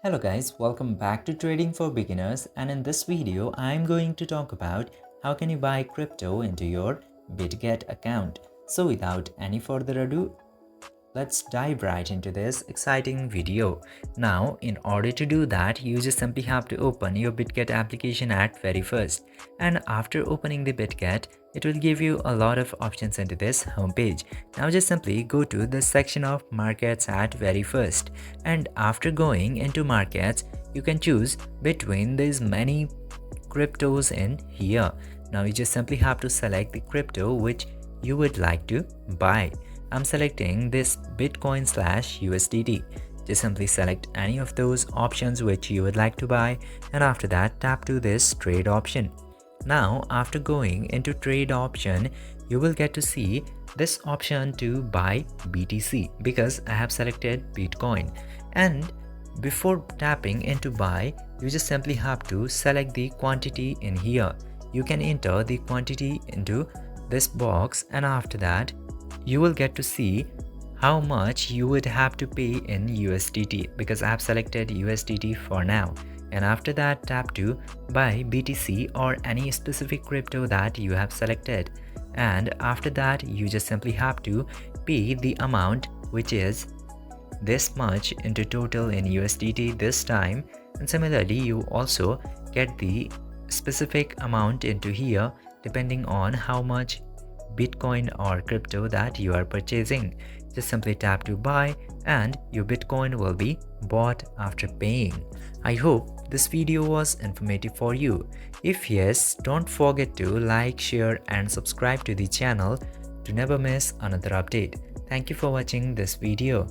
Hello guys, welcome back to Trading for Beginners, and in this video I'm going to talk about how can you buy crypto into your Bitget account. So without any further ado, let's dive right into this exciting video. Now, in order to do that, you just simply have to open your Bitget application at very first. And after opening the Bitget, it will give you a lot of options into this homepage. Now just simply go to the section of markets at very first. And after going into markets, you can choose between these many cryptos in here. Now you just simply have to select the crypto which you would like to buy. I'm selecting this Bitcoin slash USDT. Just simply select any of those options which you would like to buy, and after that tap to this trade option. Now after going into trade option, you will get to see this option to buy BTC because I have selected Bitcoin. And before tapping into buy, you just simply have to select the quantity in here. You can enter the quantity into this box, and after that you will get to see how much you would have to pay in USDT because I have selected USDT for now. And after that tap to buy BTC or any specific crypto that you have selected. And after that you just simply have to pay the amount which is this much into total in USDT this time, and similarly you also get the specific amount into here depending on how much Bitcoin or crypto that you are purchasing. Just simply tap to buy and your Bitcoin will be bought after paying. I hope this video was informative for you. If yes, don't forget to like, share and subscribe to the channel to never miss another update. Thank you for watching this video.